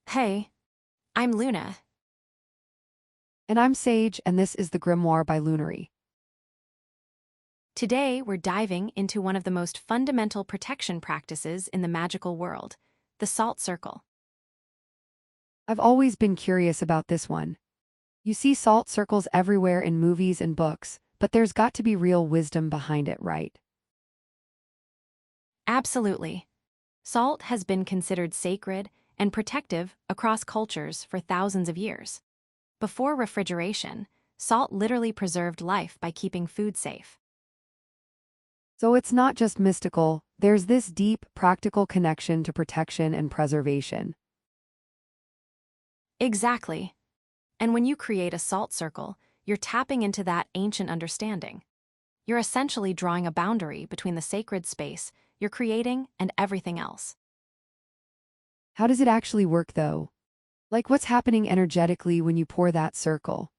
Hey, I'm Luna. And I'm Sage, and this is the Grimoire by Lunary. Today, we're diving into one of the most fundamental protection practices in the magical world, the salt circle. I've always been curious about this one. You see salt circles everywhere in movies and books, but there's got to be real wisdom behind it, right? Absolutely. Salt has been considered sacred and protective across cultures for thousands of years. Before refrigeration, salt literally preserved life by keeping food safe. So it's not just mystical, there's this deep, practical connection to protection and preservation. Exactly. And when you create a salt circle, you're tapping into that ancient understanding. You're essentially drawing a boundary between the sacred space you're creating and everything else. How does it actually work, though? Like what's happening energetically when you pour that circle?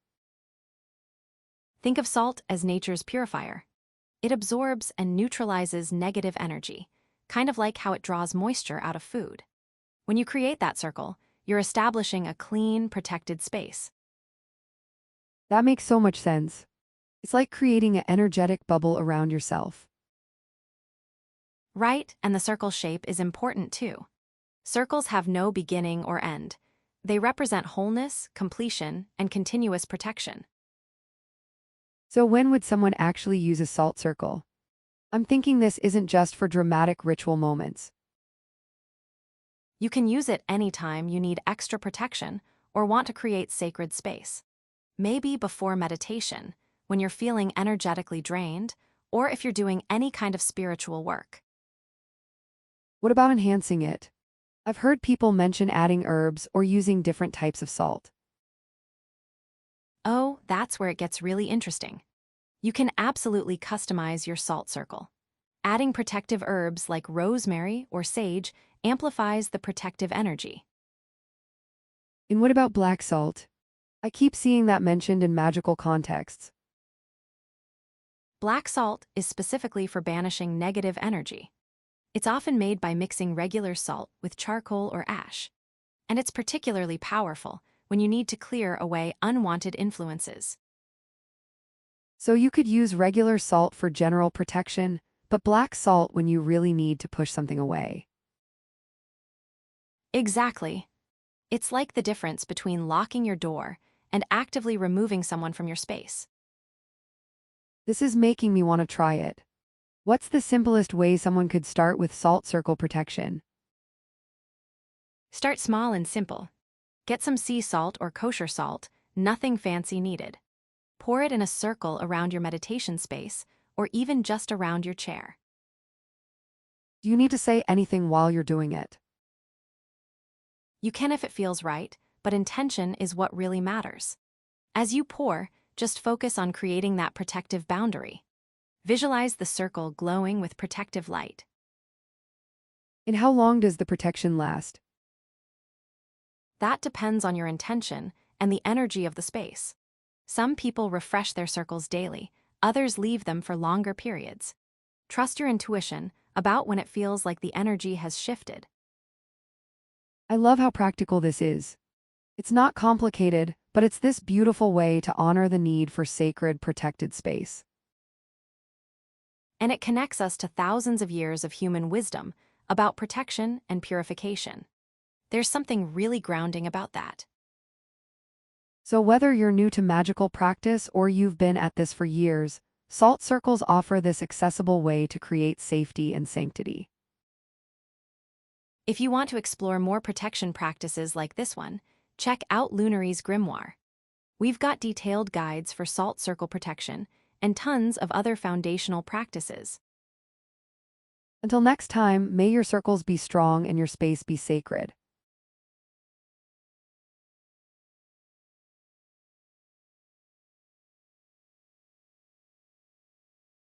Think of salt as nature's purifier. It absorbs and neutralizes negative energy, kind of like how it draws moisture out of food. When you create that circle, you're establishing a clean, protected space. That makes so much sense. It's like creating an energetic bubble around yourself. Right, and the circle shape is important too. Circles have no beginning or end. They represent wholeness, completion, and continuous protection. So when would someone actually use a salt circle? I'm thinking this isn't just for dramatic ritual moments. You can use it anytime you need extra protection or want to create sacred space. Maybe before meditation, when you're feeling energetically drained, or if you're doing any kind of spiritual work. What about enhancing it? I've heard people mention adding herbs or using different types of salt. Oh, that's where it gets really interesting. You can absolutely customize your salt circle. Adding protective herbs like rosemary or sage amplifies the protective energy. And what about black salt? I keep seeing that mentioned in magical contexts. Black salt is specifically for banishing negative energy. It's often made by mixing regular salt with charcoal or ash, and it's particularly powerful when you need to clear away unwanted influences. So you could use regular salt for general protection, but black salt when you really need to push something away. Exactly. It's like the difference between locking your door and actively removing someone from your space. This is making me want to try it. What's the simplest way someone could start with salt circle protection? Start small and simple. Get some sea salt or kosher salt, nothing fancy needed. Pour it in a circle around your meditation space or even just around your chair. Do you need to say anything while you're doing it? You can if it feels right, but intention is what really matters. As you pour, just focus on creating that protective boundary. Visualize the circle glowing with protective light. And how long does the protection last? That depends on your intention and the energy of the space. Some people refresh their circles daily, others leave them for longer periods. Trust your intuition about when it feels like the energy has shifted. I love how practical this is. It's not complicated, but it's this beautiful way to honor the need for sacred, protected space. And it connects us to thousands of years of human wisdom about protection and purification. There's something really grounding about that. So whether you're new to magical practice or you've been at this for years, salt circles offer this accessible way to create safety and sanctity. If you want to explore more protection practices like this one, check out Lunary's Grimoire. We've got detailed guides for salt circle protection and tons of other foundational practices. Until next time, may your circles be strong and your space be sacred.